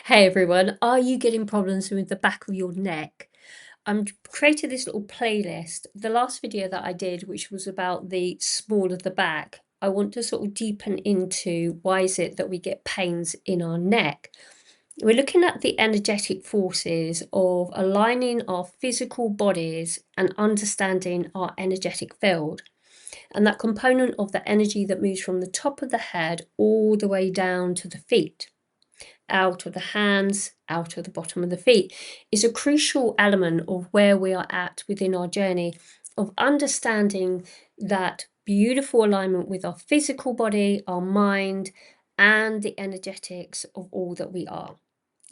Hey everyone, are you getting problems with the back of your neck? I'm created this little playlist. The last video that I did, which was about the small of the back, I want to sort of deepen into why is it that we get pains in our neck. We're looking at the energetic forces of aligning our physical bodies and understanding our energetic field. And that component of the energy that moves from the top of the head all the way down to the feet, out of the hands, out of the bottom of the feet, is a crucial element of where we are at within our journey of understanding that beautiful alignment with our physical body, our mind, and the energetics of all that we are.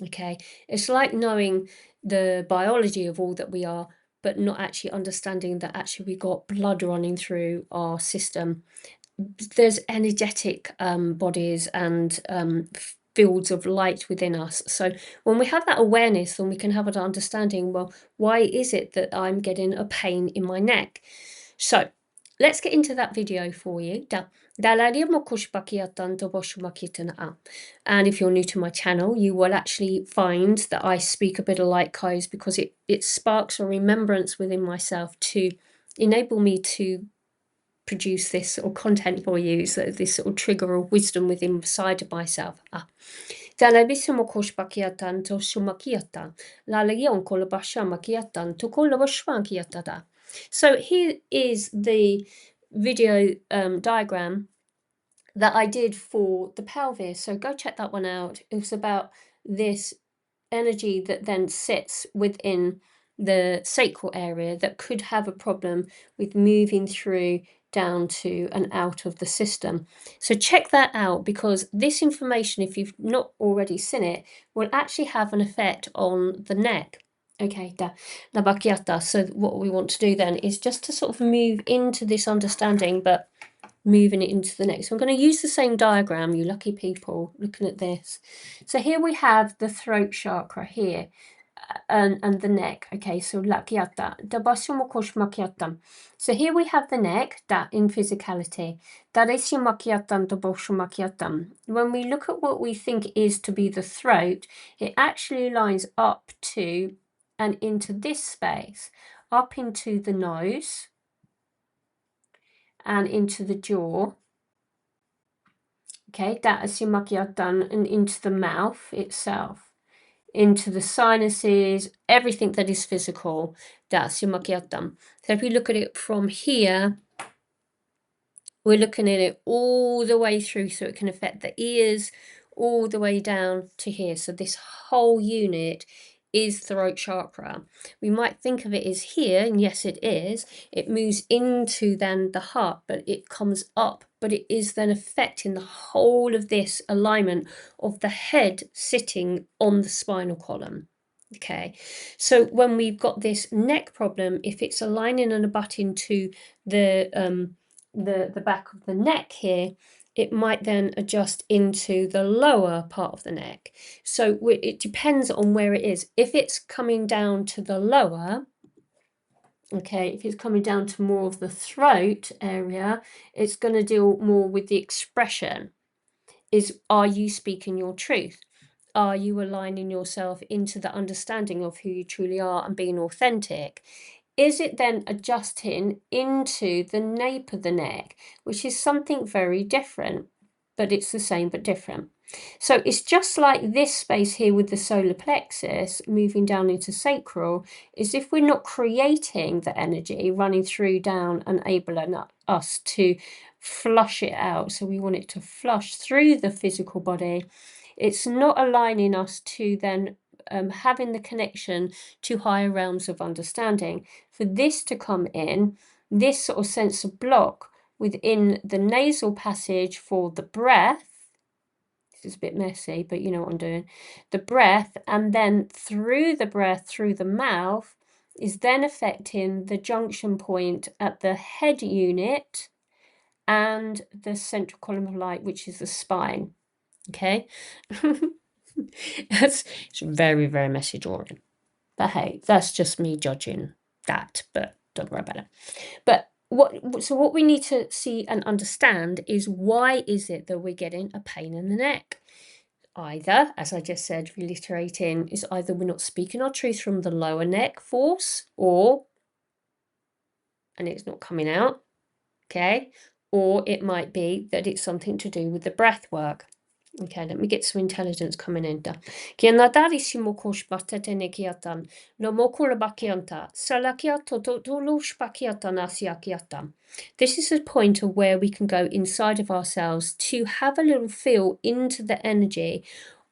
Okay, it's like knowing the biology of all that we are, but not actually understanding that actually we got blood running through our system. There's energetic bodies and fields of light within us. So when we have that awareness, then we can have an understanding, well, why is it that I'm getting a pain in my neck? So let's get into that video for you. And if you're new to my channel, you will actually find that I speak a bit of light codes because it sparks a remembrance within myself to enable me to produce this sort of content for you, so this sort of trigger of wisdom within inside of myself. Talabissimo koshpakiatan to shumakiatan, lalayon kolabashamakiatan to kolabashwankiatada. So here is the video diagram that I did for the pelvis. So go check that one out. It was about this energy that then sits within the sacral area that could have a problem with moving through down to and out of the system. So check that out, because this information, if you've not already seen it, will actually have an effect on the neck. Okay, da bacchiata. So what we want to do then is just to sort of move into this understanding, but moving it into the next. So I'm going to use the same diagram, you lucky people, looking at this. So here we have the throat chakra here, and the neck. Okay, so lakiata. So here we have the neck, that in physicality. When we look at what we think is to be the throat, it actually lines up to and into this space, up into the nose and into the jaw. Okay, and into the mouth itself, into the sinuses, everything that is physical. So if we look at it from here, we're looking at it all the way through, so it can affect the ears all the way down to here. So this whole unit is throat chakra. We might think of it as here, and yes it is. It moves into then the heart, but it comes up, but it is then affecting the whole of this alignment of the head sitting on the spinal column. Okay, so when we've got this neck problem, if it's aligning and abutting to the back of the neck here, it might then adjust into the lower part of the neck. So it depends on where it is. If it's coming down to the lower, okay, if it's coming down to more of the throat area, it's going to deal more with the expression. Are you speaking your truth? Are you aligning yourself into the understanding of who you truly are and being authentic? Is it then adjusting into the nape of the neck, which is something very different, but it's the same but different. So it's just like this space here with the solar plexus moving down into sacral, is if we're not creating the energy running through down and enabling us to flush it out. So we want it to flush through the physical body. It's not aligning us to then having the connection to higher realms of understanding. For this to come in, this sort of sense of block within the nasal passage for the breath, this is a bit messy, but you know what I'm doing, the breath, and then through the breath, through the mouth, is then affecting the junction point at the head unit and the central column of light, which is the spine. Okay. It's very, very messy drawing. But hey, that's just me judging that, but don't worry about it. But what we need to see and understand is, why is it that we're getting a pain in the neck? Either, as I just said, reiterating, is either we're not speaking our truth from the lower neck force, and it's not coming out, okay? Or it might be that it's something to do with the breath work. Okay, let me get some intelligence coming in. Kianadarissimo koshbatetenekiatan, no mokulabakianta, salakiato tolushbakiatanasiakiatan. This is a point of where we can go inside of ourselves to have a little feel into the energy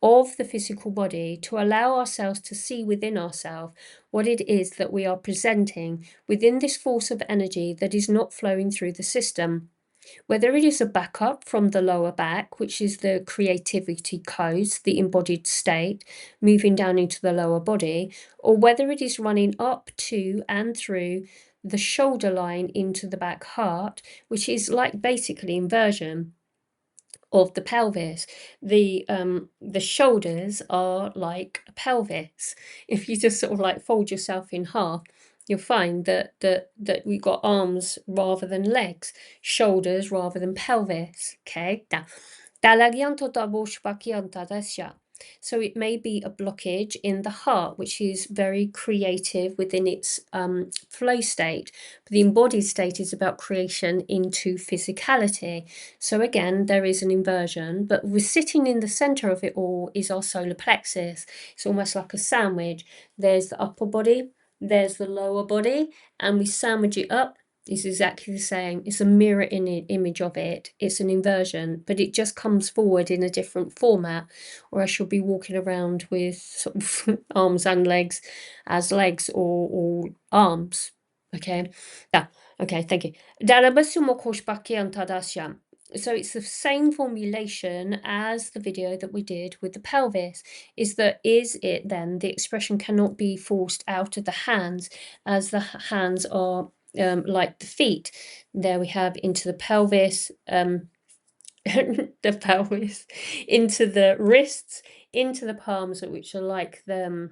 of the physical body, to allow ourselves to see within ourselves what it is that we are presenting within this force of energy that is not flowing through the system. Whether it is a backup from the lower back, which is the creativity codes, the embodied state, moving down into the lower body, or whether it is running up to and through the shoulder line into the back heart, which is like basically inversion of the pelvis. The shoulders are like a pelvis. If you just sort of like fold yourself in half, you'll find that we've got arms rather than legs, shoulders rather than pelvis. Okay, now. So it may be a blockage in the heart, which is very creative within its flow state. But the embodied state is about creation into physicality. So again, there is an inversion, but we're sitting in the center of it all is our solar plexus. It's almost like a sandwich. There's the upper body, there's the lower body, and we sandwich it up. It's exactly the same. It's a mirror image of it. It's an inversion, but it just comes forward in a different format, or I should be walking around with sort of arms and legs as legs or arms. Okay. Yeah. Okay. Thank you. So it's the same formulation as the video that we did with the pelvis. Is it then the expression cannot be forced out of the hands, as the hands are like the feet. There we have into the pelvis, the pelvis, into the wrists, into the palms, which are like the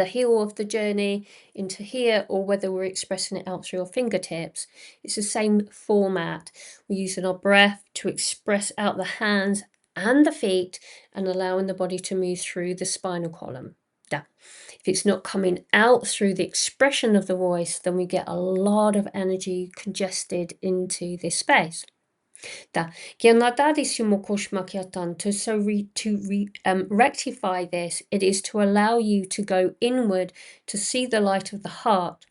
heel of the journey into here, or whether we're expressing it out through our fingertips. It's the same format. We're using our breath to express out the hands and the feet and allowing the body to move through the spinal column. If it's not coming out through the expression of the voice, then we get a lot of energy congested into this space. To rectify this, it is to allow you to go inward to see the light of the heart.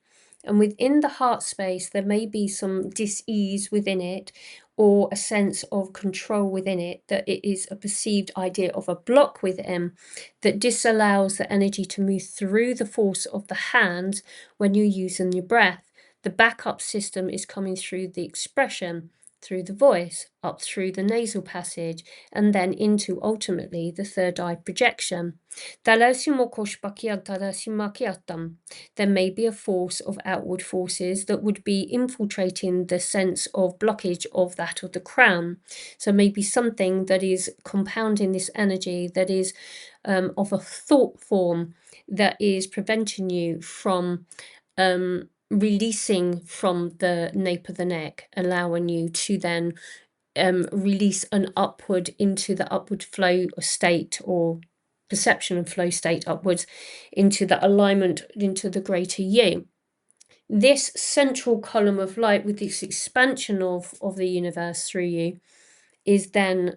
And within the heart space, there may be some dis-ease within it, or a sense of control within it, that it is a perceived idea of a block within that disallows the energy to move through the force of the hands when you're using your breath. The backup system is coming through the expression, through the voice, up through the nasal passage, and then into ultimately the third eye projection. There may be a force of outward forces that would be infiltrating the sense of blockage of that of the crown. So maybe something that is compounding this energy that is of a thought form that is preventing you from releasing from the nape of the neck, allowing you to then release an upward into the upward flow state, or perception of flow state upwards into the alignment into the greater you. This central column of light, with this expansion of the universe through you, is then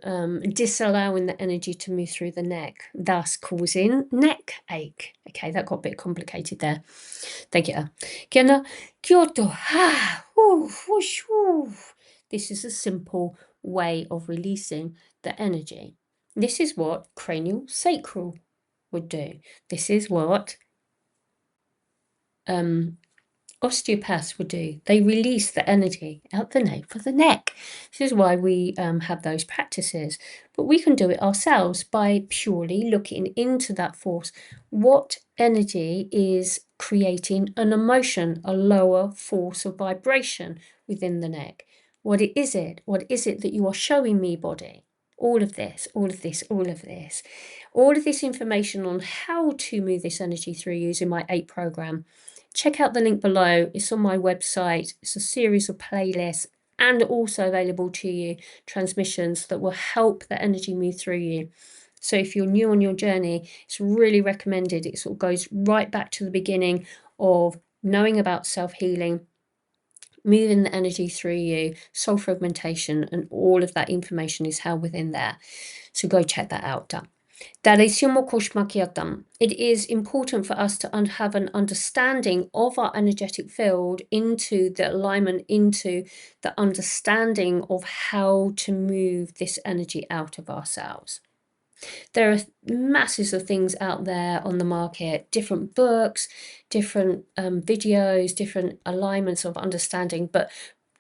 disallowing the energy to move through the neck, thus causing neck ache. Okay, that got a bit complicated there. Thank you. Kyoto. This is a simple way of releasing the energy. This is what cranial sacral would do. This is what osteopaths would do. They release the energy out the nape of the neck. This is why we have those practices. But we can do it ourselves by purely looking into that force. What energy is creating an emotion, a lower force of vibration within the neck? What is it? What is it that you are showing me, body? All of this, all of this, all of this. All of this information on how to move this energy through using my 8 program. Check out the link below. It's on my website. It's a series of playlists, and also available to you transmissions that will help the energy move through you. So if you're new on your journey, it's really recommended. It sort of goes right back to the beginning of knowing about self-healing, moving the energy through you, soul fragmentation, and all of that information is held within there. So go check that out. It is important for us to have an understanding of our energetic field, into the alignment, into the understanding of how to move this energy out of ourselves. There are masses of things out there on the market, different books, different videos, different alignments of understanding, but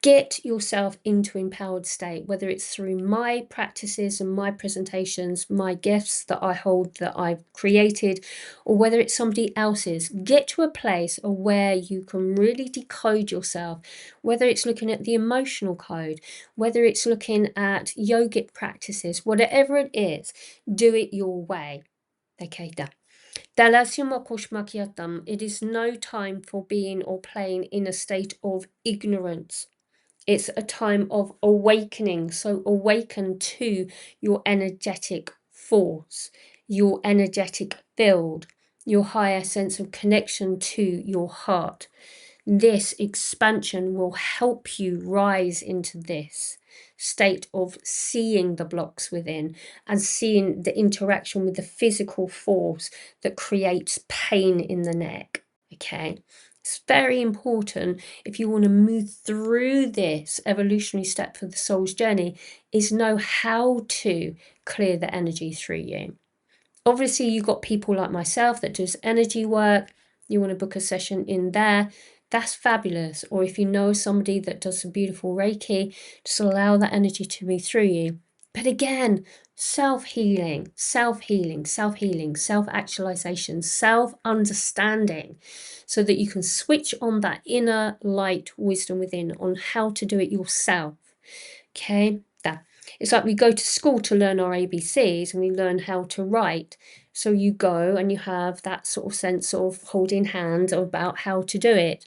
get yourself into empowered state, whether it's through my practices and my presentations, my gifts that I hold, that I've created, or whether it's somebody else's. Get to a place of where you can really decode yourself, whether it's looking at the emotional code, whether it's looking at yogic practices, whatever it is, do it your way. Okay, done. It is no time for being or playing in a state of ignorance. It's a time of awakening. So awaken to your energetic force, your energetic field, your higher sense of connection to your heart. This expansion will help you rise into this state of seeing the blocks within and seeing the interaction with the physical force that creates pain in the neck. Okay. It's very important, if you want to move through this evolutionary step for the soul's journey, is know how to clear the energy through you. Obviously, you've got people like myself that does energy work. You want to book a session in there, that's fabulous. Or if you know somebody that does some beautiful Reiki, just allow that energy to move through you. But again, self-healing, self-healing, self-healing, self-actualization, self-understanding, so that you can switch on that inner light wisdom within on how to do it yourself. Okay, it's like we go to school to learn our ABCs and we learn how to write. So you go and you have that sort of sense of holding hands about how to do it.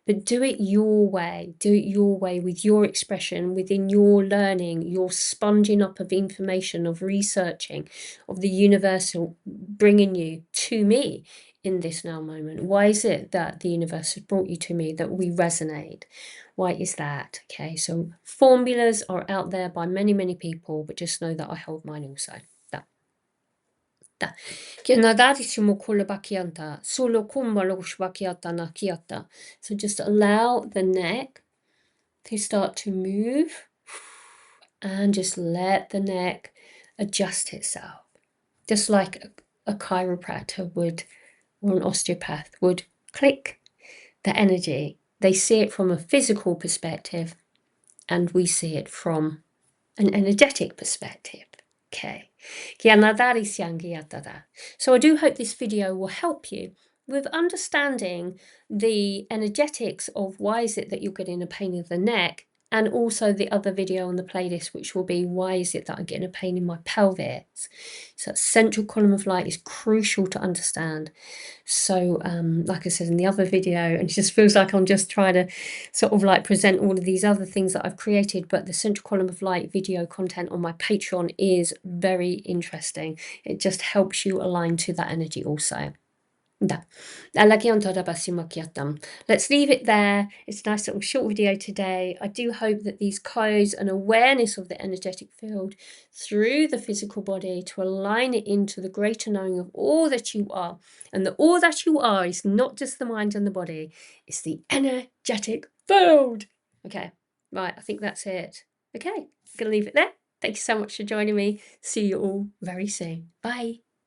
But do it your way. Do it your way, with your expression, within your learning, your sponging up of information, of researching, of the universal bringing you to me in this now moment. Why is it that the universe has brought you to me, that we resonate? Why is that? Okay, so formulas are out there by many, many people, but just know that I hold mine also. So just allow the neck to start to move and just let the neck adjust itself. Just like a chiropractor would, or an osteopath would click the energy. They see it from a physical perspective and we see it from an energetic perspective. Okay. So I do hope this video will help you with understanding the energetics of why is it that you're getting a pain in the neck, and also the other video on the playlist, which will be why is it that I'm getting a pain in my pelvis. So that central column of light is crucial to understand. So like I said in the other video, and it just feels like I'm just trying to sort of like present all of these other things that I've created, but the central column of light video content on my Patreon is very interesting. It just helps you align to that energy also. Let's leave it there. It's a nice little short video today. I do hope that these codes and awareness of the energetic field through the physical body to align it into the greater knowing of all that you are. And that all that you are is not just the mind and the body, it's the energetic field. Okay, right, I think that's it. Okay, I'm going to leave it there. Thank you so much for joining me. See you all very soon. Bye.